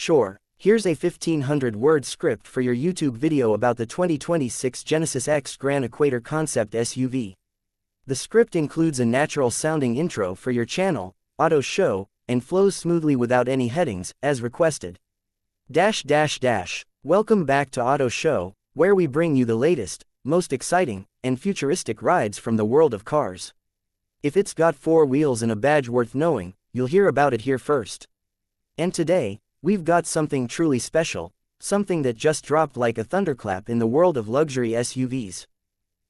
Sure, here's a 1500-word script for your YouTube video about the 2026 Genesis X Gran Equator Concept SUV. The script includes a natural-sounding intro for your channel, auto show, and flows smoothly without any headings, as requested. Welcome back to Auto Show, where we bring you the latest, most exciting, and futuristic rides from the world of cars. If it's got 4 wheels and a badge worth knowing, you'll hear about it here first. And today, we've got something truly special, something that just dropped like a thunderclap in the world of luxury SUVs.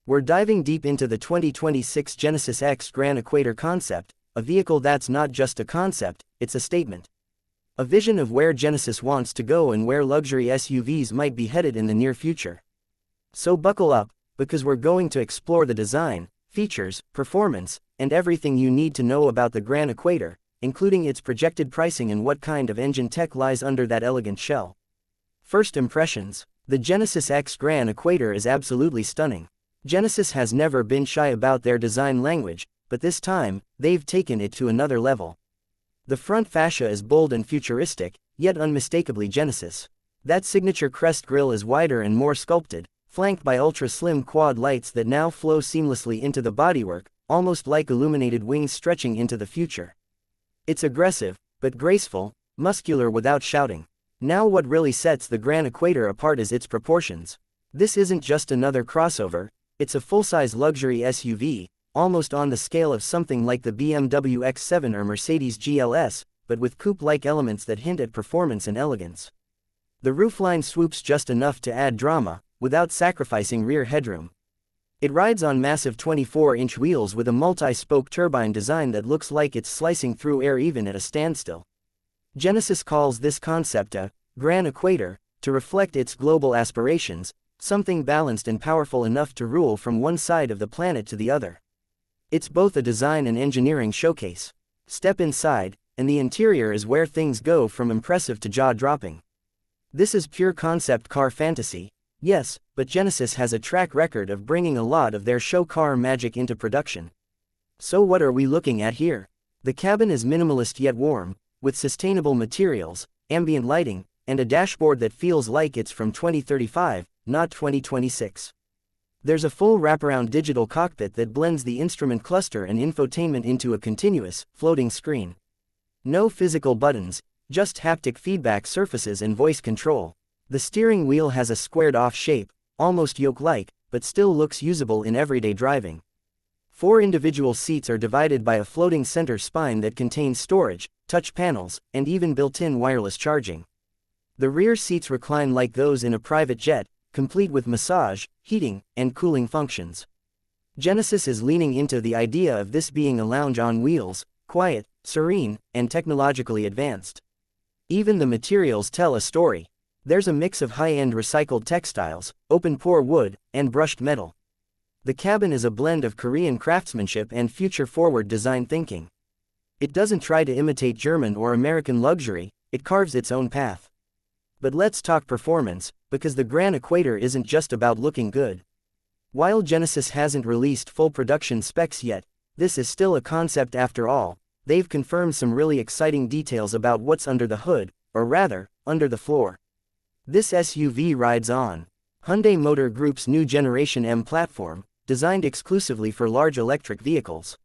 We're diving deep into the 2026 Genesis X Gran Equator Concept, a vehicle that's not just a concept, it's a statement. A vision of where Genesis wants to go and where luxury SUVs might be headed in the near future. So buckle up, because we're going to explore the design, features, performance, and everything you need to know about the Gran Equator, including its projected pricing and what kind of engine tech lies under that elegant shell. First impressions. The Genesis X Gran Equator is absolutely stunning. Genesis has never been shy about their design language, but this time, they've taken it to another level. The front fascia is bold and futuristic, yet unmistakably Genesis. That signature crest grille is wider and more sculpted, flanked by ultra-slim quad lights that now flow seamlessly into the bodywork, almost like illuminated wings stretching into the future. It's aggressive, but graceful, muscular without shouting. Now what really sets the Gran Equator apart is its proportions. This isn't just another crossover, it's a full-size luxury SUV, almost on the scale of something like the BMW X7 or Mercedes GLS, but with coupe-like elements that hint at performance and elegance. The roofline swoops just enough to add drama, without sacrificing rear headroom. It rides on massive 24-inch wheels with a multi-spoke turbine design that looks like it's slicing through air even at a standstill. Genesis calls this concept a Gran Equator, to reflect its global aspirations, something balanced and powerful enough to rule from one side of the planet to the other. It's both a design and engineering showcase. Step inside, and the interior is where things go from impressive to jaw-dropping. This is pure concept car fantasy, yes, but Genesis has a track record of bringing a lot of their show car magic into production. So what are we looking at here? The cabin is minimalist yet warm, with sustainable materials, ambient lighting, and a dashboard that feels like it's from 2035, not 2026. There's a full wraparound digital cockpit that blends the instrument cluster and infotainment into a continuous, floating screen. No physical buttons, just haptic feedback surfaces and voice control. The steering wheel has a squared-off shape, almost yoke-like, but still looks usable in everyday driving. 4 individual seats are divided by a floating center spine that contains storage, touch panels, and even built-in wireless charging. The rear seats recline like those in a private jet, complete with massage, heating, and cooling functions. Genesis is leaning into the idea of this being a lounge on wheels, quiet, serene, and technologically advanced. Even the materials tell a story. There's a mix of high-end recycled textiles, open-pore wood, and brushed metal. The cabin is a blend of Korean craftsmanship and future-forward design thinking. It doesn't try to imitate German or American luxury, it carves its own path. But let's talk performance, because the Gran Equator isn't just about looking good. While Genesis hasn't released full production specs yet, this is still a concept after all. They've confirmed some really exciting details about what's under the hood, or rather, under the floor. This SUV rides on Hyundai Motor Group's new Generation M platform, designed exclusively for large electric vehicles.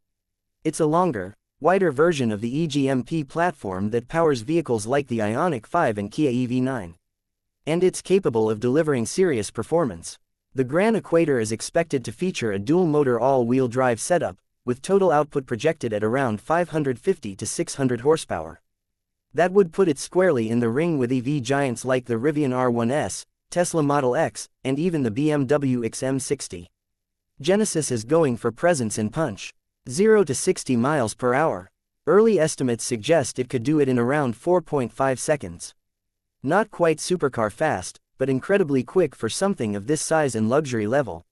It's a longer, wider version of the EGMP platform that powers vehicles like the Ioniq 5 and Kia EV9. And it's capable of delivering serious performance. The Gran Equator is expected to feature a dual-motor all-wheel drive setup, with total output projected at around 550 to 600 horsepower. That would put it squarely in the ring with EV giants like the Rivian R1S, Tesla Model X, and even the BMW XM60. Genesis is going for presence and punch. 0 to 60 miles per hour. Early estimates suggest it could do it in around 4.5 seconds. Not quite supercar fast, but incredibly quick for something of this size and luxury level.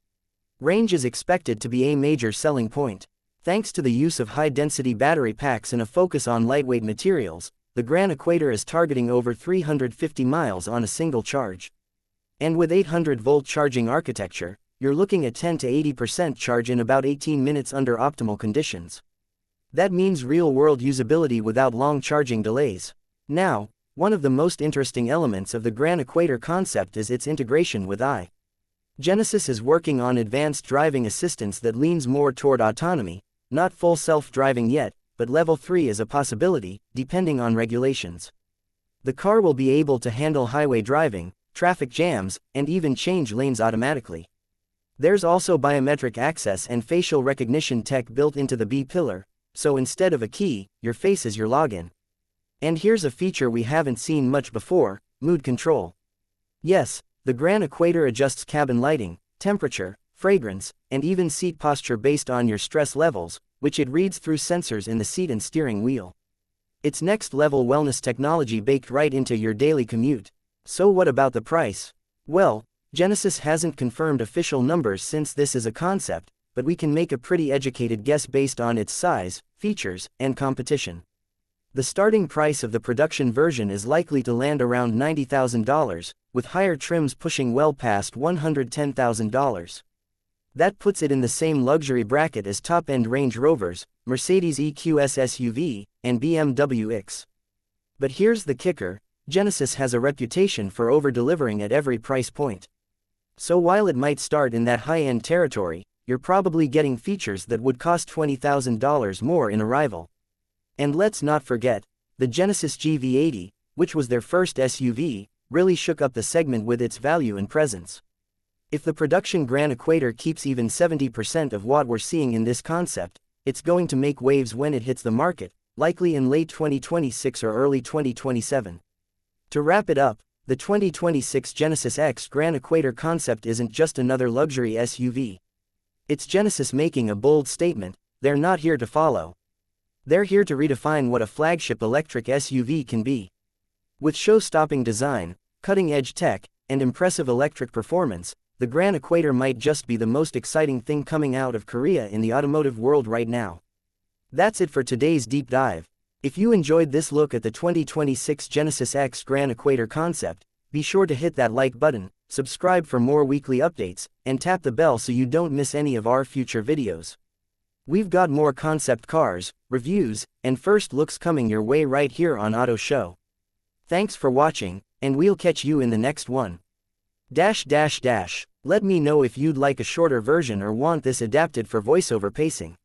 Range is expected to be a major selling point. Thanks to the use of high-density battery packs and a focus on lightweight materials, the Gran Equator is targeting over 350 miles on a single charge. And with 800-volt charging architecture, you're looking at 10 to 80% charge in about 18 minutes under optimal conditions. That means real-world usability without long charging delays. Now, One of the most interesting elements of the Gran Equator concept is its integration with AI. Genesis is working on advanced driving assistance that leans more toward autonomy, not full self-driving yet, but level 3 is a possibility, depending on regulations. The car will be able to handle highway driving, traffic jams, and even change lanes automatically. There's also biometric access and facial recognition tech built into the B-pillar, so instead of a key, your face is your login. And here's a feature we haven't seen much before: mood control. Yes, the Gran Equator adjusts cabin lighting, temperature, fragrance, and even seat posture based on your stress levels, which it reads through sensors in the seat and steering wheel. It's next-level wellness technology baked right into your daily commute. So what about the price? Well, Genesis hasn't confirmed official numbers since this is a concept, but we can make a pretty educated guess based on its size, features, and competition. The starting price of the production version is likely to land around $90,000, with higher trims pushing well past $110,000. That puts it in the same luxury bracket as top-end Range Rovers, Mercedes EQS SUV, and BMW X. But here's the kicker: Genesis has a reputation for over-delivering at every price point. So while it might start in that high-end territory, you're probably getting features that would cost $20,000 more in arrival. And let's not forget, the Genesis GV80, which was their first SUV, really shook up the segment with its value and presence. If the production Gran Equator keeps even 70% of what we're seeing in this concept, it's going to make waves when it hits the market, likely in late 2026 or early 2027. To wrap it up, the 2026 Genesis X Gran Equator concept isn't just another luxury SUV. It's Genesis making a bold statement: they're not here to follow. They're here to redefine what a flagship electric SUV can be. With show-stopping design, cutting-edge tech, and impressive electric performance, the Gran Equator might just be the most exciting thing coming out of Korea in the automotive world right now. That's it for today's deep dive. If you enjoyed this look at the 2026 Genesis X Gran Equator concept, be sure to hit that like button, subscribe for more weekly updates, and tap the bell so you don't miss any of our future videos. We've got more concept cars, reviews, and first looks coming your way right here on Auto Show. Thanks for watching, and we'll catch you in the next one. Let me know if you'd like a shorter version or want this adapted for voiceover pacing.